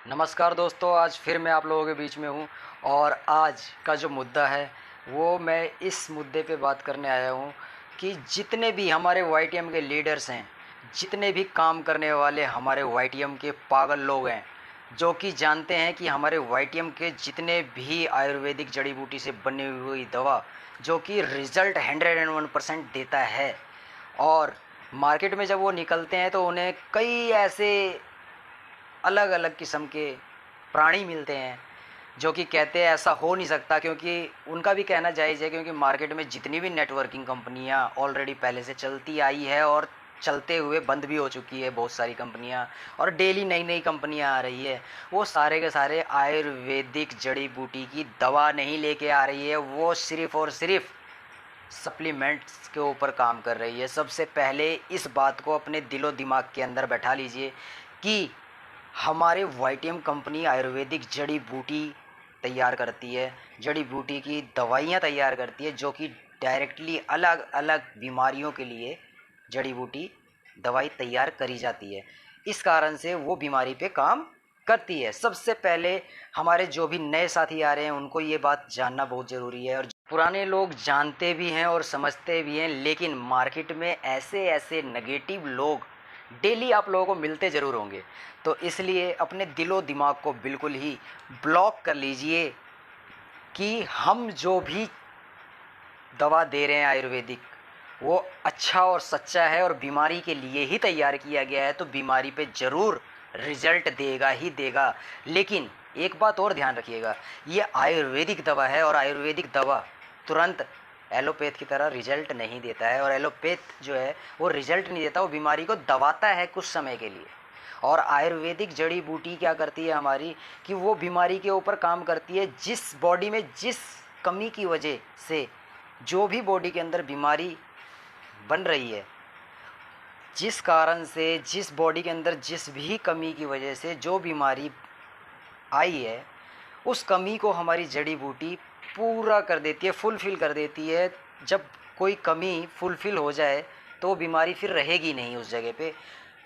नमस्कार दोस्तों, आज फिर मैं आप लोगों के बीच में हूँ। और आज का जो मुद्दा है वो मैं इस मुद्दे पे बात करने आया हूँ कि जितने भी हमारे वाईटीएम के लीडर्स हैं, जितने भी काम करने वाले हमारे वाईटीएम के पागल लोग हैं, जो कि जानते हैं कि हमारे वाईटीएम के जितने भी आयुर्वेदिक जड़ी बूटी से बनी हुई दवा जो कि रिज़ल्ट 101% देता है, और मार्केट में जब वो निकलते हैं तो उन्हें कई ऐसे अलग अलग किस्म के प्राणी मिलते हैं जो कि कहते हैं ऐसा हो नहीं सकता, क्योंकि उनका भी कहना जायज़ है, क्योंकि मार्केट में जितनी भी नेटवर्किंग कंपनियां ऑलरेडी पहले से चलती आई है और चलते हुए बंद भी हो चुकी है बहुत सारी कंपनियां, और डेली नई नई कंपनियां आ रही है, वो सारे के सारे आयुर्वेदिक जड़ी बूटी की दवा नहीं लेके आ रही है, वो सिर्फ़ और सिर्फ सप्लीमेंट्स के ऊपर काम कर रही है। सबसे पहले इस बात को अपने दिलो दिमाग के अंदर बैठा लीजिए कि हमारे वाईटीएम कंपनी आयुर्वेदिक जड़ी बूटी तैयार करती है, जड़ी बूटी की दवाइयाँ तैयार करती है, जो कि डायरेक्टली अलग अलग बीमारियों के लिए जड़ी बूटी दवाई तैयार करी जाती है। इस कारण से वो बीमारी पे काम करती है। सबसे पहले हमारे जो भी नए साथी आ रहे हैं उनको ये बात जानना बहुत ज़रूरी है, और पुराने लोग जानते भी हैं और समझते भी हैं, लेकिन मार्केट में ऐसे ऐसे नेगेटिव लोग डेली आप लोगों को मिलते ज़रूर होंगे। तो इसलिए अपने दिलो दिमाग को बिल्कुल ही ब्लॉक कर लीजिए कि हम जो भी दवा दे रहे हैं आयुर्वेदिक, वो अच्छा और सच्चा है और बीमारी के लिए ही तैयार किया गया है, तो बीमारी पे ज़रूर रिजल्ट देगा ही देगा। लेकिन एक बात और ध्यान रखिएगा, ये आयुर्वेदिक दवा है और आयुर्वेदिक दवा तुरंत एलोपैथ की तरह रिजल्ट नहीं देता है, और एलोपैथ जो है वो रिजल्ट नहीं देता, वो बीमारी को दबाता है कुछ समय के लिए। और आयुर्वेदिक जड़ी बूटी क्या करती है हमारी, कि वो बीमारी के ऊपर काम करती है जिस बॉडी में जिस कमी की वजह से जो भी बॉडी के अंदर बीमारी बन रही है, जिस कारण से जिस बॉडी के अंदर जिस भी कमी की वजह से जो बीमारी आई है, उस कमी को हमारी जड़ी बूटी पूरा कर देती है, फुलफ़िल कर देती है। जब कोई कमी फुलफ़िल हो जाए तो बीमारी फिर रहेगी नहीं उस जगह पे।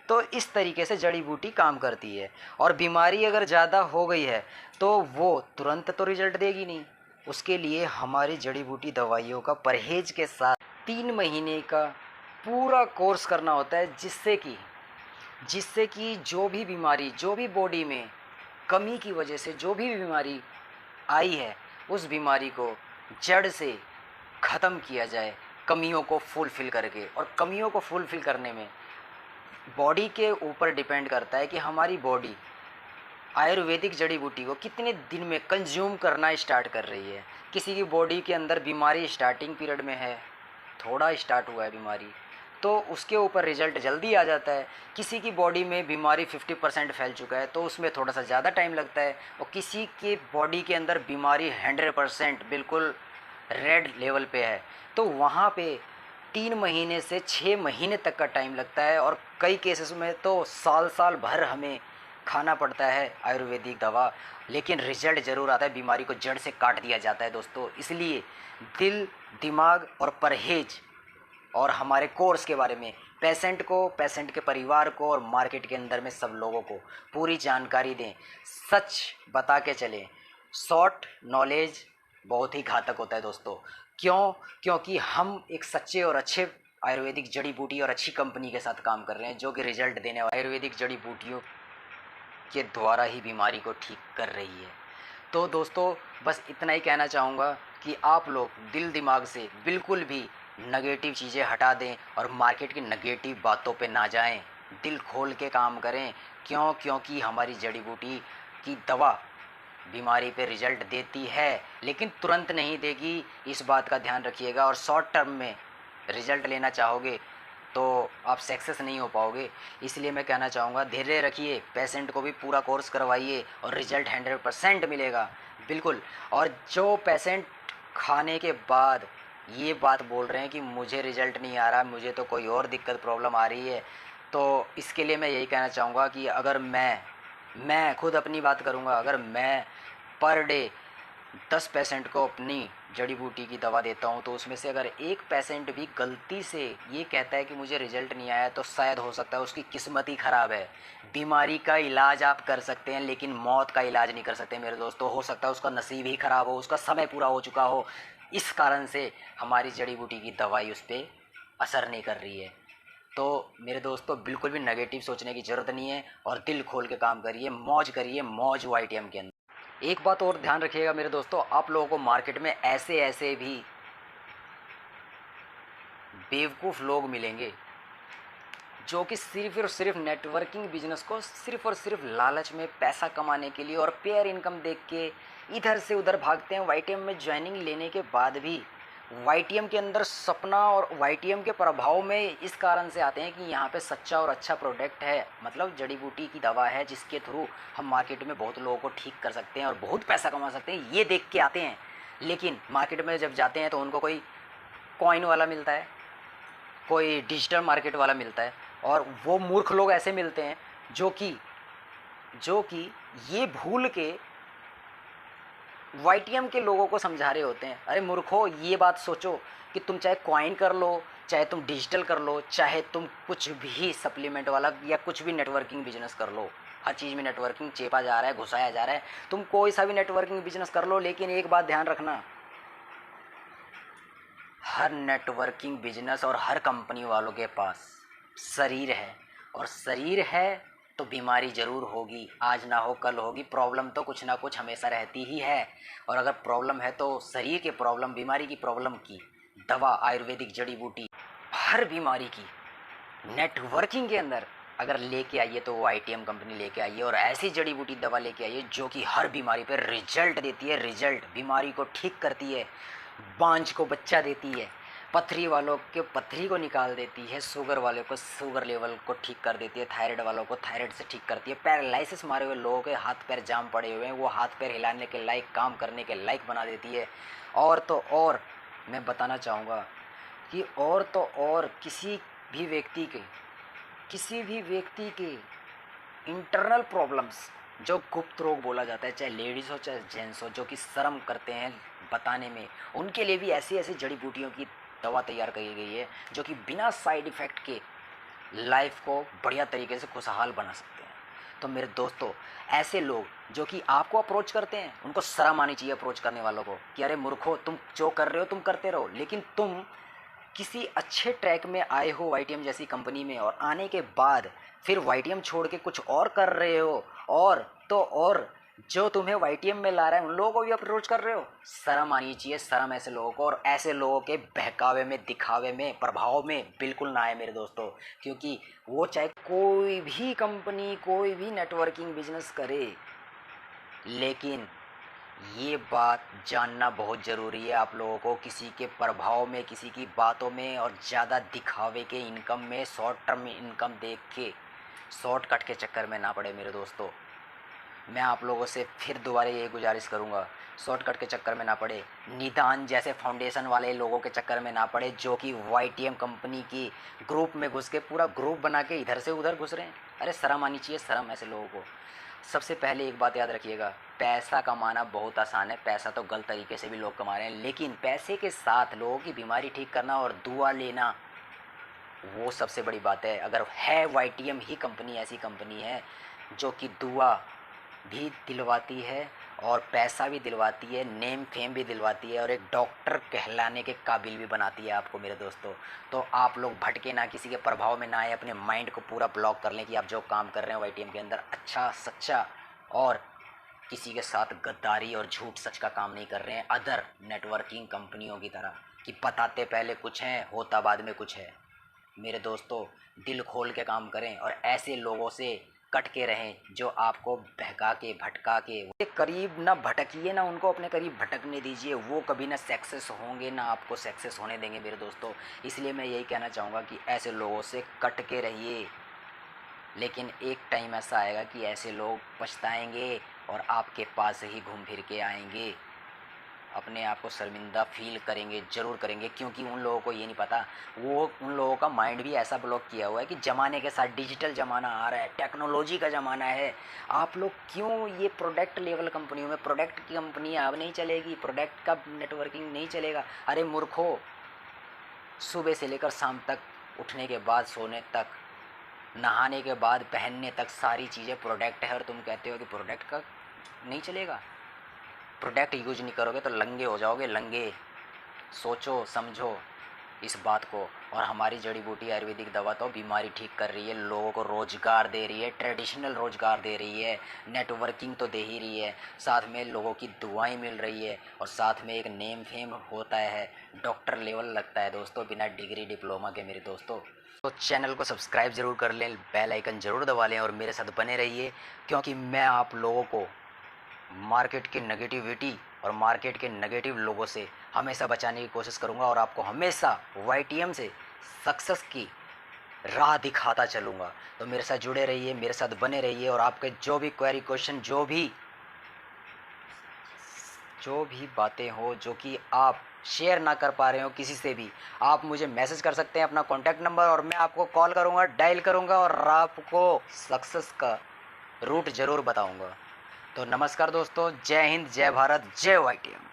तो इस तरीके से जड़ी बूटी काम करती है, और बीमारी अगर ज़्यादा हो गई है तो वो तुरंत तो रिजल्ट देगी नहीं। उसके लिए हमारी जड़ी बूटी दवाइयों का परहेज के साथ 3 महीने का पूरा कोर्स करना होता है, जिससे कि जो भी बीमारी, जो भी बॉडी में कमी की वजह से जो भी बीमारी आई है, उस बीमारी को जड़ से ख़त्म किया जाए, कमियों को फुलफ़िल करके। और कमियों को फुलफ़िल करने में बॉडी के ऊपर डिपेंड करता है कि हमारी बॉडी आयुर्वेदिक जड़ी बूटी को कितने दिन में कंज्यूम करना स्टार्ट कर रही है। किसी की बॉडी के अंदर बीमारी स्टार्टिंग पीरियड में है, थोड़ा स्टार्ट हुआ है बीमारी, तो उसके ऊपर रिजल्ट जल्दी आ जाता है। किसी की बॉडी में बीमारी 50% फैल चुका है तो उसमें थोड़ा सा ज़्यादा टाइम लगता है, और किसी के बॉडी के अंदर बीमारी 100% बिल्कुल रेड लेवल पे है, तो वहाँ पे 3 महीने से 6 महीने तक का टाइम लगता है, और कई केसेस में तो साल साल भर हमें खाना पड़ता है आयुर्वेदिक दवा, लेकिन रिजल्ट ज़रूर आता है, बीमारी को जड़ से काट दिया जाता है दोस्तों। इसलिए दिल, दिमाग और परहेज और हमारे कोर्स के बारे में पेशेंट को, पेशेंट के परिवार को और मार्केट के अंदर में सब लोगों को पूरी जानकारी दें, सच बता के चलें। शॉर्ट नॉलेज बहुत ही घातक होता है दोस्तों। क्यों? क्योंकि हम एक सच्चे और अच्छे आयुर्वेदिक जड़ी बूटी और अच्छी कंपनी के साथ काम कर रहे हैं, जो कि रिजल्ट देने वाले आयुर्वेदिक जड़ी बूटियों के द्वारा ही बीमारी को ठीक कर रही है। तो दोस्तों, बस इतना ही कहना चाहूँगा कि आप लोग दिल दिमाग से बिल्कुल भी नेगेटिव चीज़ें हटा दें और मार्केट की नेगेटिव बातों पे ना जाएं, दिल खोल के काम करें। क्यों? क्योंकि हमारी जड़ी बूटी की दवा बीमारी पे रिजल्ट देती है, लेकिन तुरंत नहीं देगी, इस बात का ध्यान रखिएगा। और शॉर्ट टर्म में रिजल्ट लेना चाहोगे तो आप सक्सेस नहीं हो पाओगे। इसलिए मैं कहना चाहूँगा, धैर्य रखिए, पेशेंट को भी पूरा कोर्स करवाइए और रिजल्ट 100% मिलेगा बिल्कुल। और जो पेशेंट खाने के बाद ये बात बोल रहे हैं कि मुझे रिजल्ट नहीं आ रहा, मुझे तो कोई और दिक्कत प्रॉब्लम आ रही है, तो इसके लिए मैं यही कहना चाहूँगा कि अगर मैं खुद अपनी बात करूँगा, अगर मैं पर डे 10% को अपनी जड़ी बूटी की दवा देता हूँ, तो उसमें से अगर 1% भी गलती से ये कहता है कि मुझे रिजल्ट नहीं आया, तो शायद हो सकता है उसकी किस्मत ही ख़राब है। बीमारी का इलाज आप कर सकते हैं, लेकिन मौत का इलाज नहीं कर सकते मेरे दोस्तों। हो सकता है उसका नसीब ही ख़राब हो, उसका समय पूरा हो चुका हो, इस कारण से हमारी जड़ी बूटी की दवाई उस पर असर नहीं कर रही है। तो मेरे दोस्तों, बिल्कुल भी नेगेटिव सोचने की ज़रूरत नहीं है, और दिल खोल के काम करिए, मौज करिए, मौज YTM के अंदर। एक बात और ध्यान रखिएगा मेरे दोस्तों, आप लोगों को मार्केट में ऐसे ऐसे भी बेवकूफ़ लोग मिलेंगे जो कि सिर्फ और सिर्फ नेटवर्किंग बिजनेस को सिर्फ और सिर्फ लालच में पैसा कमाने के लिए और पेयर इनकम देख के इधर से उधर भागते हैं। YTM में ज्वाइनिंग लेने के बाद भी YTM के अंदर सपना और YTM के प्रभाव में इस कारण से आते हैं कि यहाँ पे सच्चा और अच्छा प्रोडक्ट है, मतलब जड़ी बूटी की दवा है जिसके थ्रू हम मार्केट में बहुत लोगों को ठीक कर सकते हैं और बहुत पैसा कमा सकते हैं, ये देख के आते हैं। लेकिन मार्केट में जब जाते हैं तो उनको कोई कॉइन वाला मिलता है, कोई डिजिटल मार्केट वाला मिलता है, और वो मूर्ख लोग ऐसे मिलते हैं जो कि ये भूल के YTM के लोगों को समझा रहे होते हैं। अरे मूर्खो, ये बात सोचो कि तुम चाहे कॉइन कर लो, चाहे तुम डिजिटल कर लो, चाहे तुम कुछ भी सप्लीमेंट वाला या कुछ भी नेटवर्किंग बिजनेस कर लो, हर चीज़ में नेटवर्किंग चेपा जा रहा है, घुसाया जा रहा है। तुम कोई सा भी नेटवर्किंग बिजनेस कर लो, लेकिन एक बात ध्यान रखना, हर नेटवर्किंग बिजनेस और हर कंपनी वालों के पास शरीर है, और शरीर है तो बीमारी ज़रूर होगी, आज ना हो कल होगी। प्रॉब्लम तो कुछ ना कुछ हमेशा रहती ही है, और अगर प्रॉब्लम है तो शरीर के प्रॉब्लम, बीमारी की प्रॉब्लम की दवा आयुर्वेदिक जड़ी बूटी हर बीमारी की नेटवर्किंग के अंदर अगर लेके आइए तो वो YTM कंपनी लेके आइए, और ऐसी जड़ी बूटी दवा लेके आइए जो कि हर बीमारी पर रिजल्ट देती है, रिजल्ट बीमारी को ठीक करती है, बांझ को बच्चा देती है, पथरी वालों के पथरी को निकाल देती है, शुगर वालों को शुगर लेवल को ठीक कर देती है, थायराइड वालों को थायराइड से ठीक करती है, पैरालिसिस मारे हुए लोगों के हाथ पैर जाम पड़े हुए हैं वो हाथ पैर हिलाने के लायक, काम करने के लायक बना देती है। और तो और मैं बताना चाहूँगा कि और तो और किसी भी व्यक्ति के इंटरनल प्रॉब्लम्स, जो गुप्त रोग बोला जाता है, चाहे लेडीज़ हो चाहे जेंट्स हो, जो कि शर्म करते हैं बताने में, उनके लिए भी ऐसी ऐसी जड़ी बूटियों की दवा तैयार की गई है जो कि बिना साइड इफ़ेक्ट के लाइफ को बढ़िया तरीके से खुशहाल बना सकते हैं। तो मेरे दोस्तों, ऐसे लोग जो कि आपको अप्रोच करते हैं, उनको शर्म आनी चाहिए अप्रोच करने वालों को कि अरे मूर्खो, तुम जो कर रहे हो तुम करते रहो, लेकिन तुम किसी अच्छे ट्रैक में आए हो YTM जैसी कंपनी में, और आने के बाद फिर YTM छोड़ के कुछ और कर रहे हो, और तो और जो तुम्हें YTM में ला रहा है उन लोगों को भी अप्रोच कर रहे हो। शर्म आनी चाहिए, शर्म ऐसे लोगों को, और ऐसे लोगों के बहकावे में, दिखावे में, प्रभाव में बिल्कुल ना आए मेरे दोस्तों। क्योंकि वो चाहे कोई भी कंपनी, कोई भी नेटवर्किंग बिजनेस करे, लेकिन ये बात जानना बहुत ज़रूरी है आप लोगों को, किसी के प्रभाव में, किसी की बातों में और ज़्यादा दिखावे के इनकम में, शॉर्ट टर्म इनकम देख के शॉर्टकट के चक्कर में ना पड़े मेरे दोस्तों। मैं आप लोगों से फिर दोबारा ये गुजारिश करूँगा, शॉर्टकट के चक्कर में ना पड़े, निदान जैसे फाउंडेशन वाले लोगों के चक्कर में ना पड़े, जो कि YTM कंपनी की ग्रुप में घुस के पूरा ग्रुप बना के इधर से उधर घुस रहे हैं। अरे शर्म आनी चाहिए, शर्म ऐसे लोगों को। सबसे पहले एक बात याद रखिएगा, पैसा कमाना बहुत आसान है, पैसा तो गलत तरीके से भी लोग कमा रहे हैं, लेकिन पैसे के साथ लोगों की बीमारी ठीक करना और दुआ लेना, वो सबसे बड़ी बात है। अगर है YTM ही कंपनी ऐसी कंपनी है जो कि दुआ भी दिलवाती है और पैसा भी दिलवाती है, नेम फेम भी दिलवाती है, और एक डॉक्टर कहलाने के काबिल भी बनाती है आपको मेरे दोस्तों, तो आप लोग भटके ना, किसी के प्रभाव में ना आए, अपने माइंड को पूरा ब्लॉक कर लें कि आप जो काम कर रहे हैं YTM के अंदर अच्छा सच्चा, और किसी के साथ गद्दारी और झूठ सच का काम नहीं कर रहे हैं अदर नेटवर्किंग कंपनियों की तरह, कि बताते पहले कुछ है, होता बाद में कुछ है। मेरे दोस्तों, दिल खोल के काम करें और ऐसे लोगों से कट के रहें जो आपको बहका के, भटका के, उनके करीब ना भटकिए, ना उनको अपने करीब भटकने दीजिए। वो कभी ना सक्सेस होंगे, ना आपको सक्सेस होने देंगे मेरे दोस्तों। इसलिए मैं यही कहना चाहूँगा कि ऐसे लोगों से कट के रहिए, लेकिन एक टाइम ऐसा आएगा कि ऐसे लोग पछताएंगे और आपके पास ही घूम फिर के आएंगे। अपने आप को शर्मिंदा फील करेंगे, ज़रूर करेंगे, क्योंकि उन लोगों को ये नहीं पता, वो उन लोगों का माइंड भी ऐसा ब्लॉक किया हुआ है कि ज़माने के साथ डिजिटल ज़माना आ रहा है, टेक्नोलॉजी का ज़माना है। आप लोग क्यों ये प्रोडक्ट लेवल कंपनियों में, प्रोडक्ट की कंपनी अब नहीं चलेगी, प्रोडक्ट का नेटवर्किंग नहीं चलेगा। अरे मूर्खो, सुबह से लेकर शाम तक, उठने के बाद सोने तक, नहाने के बाद पहनने तक सारी चीज़ें प्रोडक्ट है, और तुम कहते हो कि प्रोडक्ट का नहीं चलेगा। प्रोडक्ट यूज नहीं करोगे तो लंगे हो जाओगे, लंगे। सोचो समझो इस बात को। और हमारी जड़ी बूटी आयुर्वेदिक दवा तो बीमारी ठीक कर रही है, लोगों को रोज़गार दे रही है, ट्रेडिशनल रोज़गार दे रही है, नेटवर्किंग तो दे ही रही है, साथ में लोगों की दुआएं मिल रही है, और साथ में एक नेम फेम होता है, डॉक्टर लेवल लगता है दोस्तों, बिना डिग्री डिप्लोमा के मेरे दोस्तों। तो चैनल को सब्सक्राइब ज़रूर कर लें, बेल आइकन ज़रूर दबा लें और मेरे साथ बने रहिए, क्योंकि मैं आप लोगों को मार्केट की नेगेटिविटी और मार्केट के नेगेटिव लोगों से हमेशा बचाने की कोशिश करूंगा, और आपको हमेशा YTM से सक्सेस की राह दिखाता चलूँगा। तो मेरे साथ जुड़े रहिए, मेरे साथ बने रहिए, और आपके जो भी क्वेरी क्वेश्चन, जो भी बातें हो जो कि आप शेयर ना कर पा रहे हो किसी से भी, आप मुझे मैसेज कर सकते हैं अपना कॉन्टैक्ट नंबर, और मैं आपको कॉल करूँगा, डायल करूँगा, और आपको सक्सेस का रूट ज़रूर बताऊँगा। तो नमस्कार दोस्तों, जय हिंद, जय भारत, जय YTM।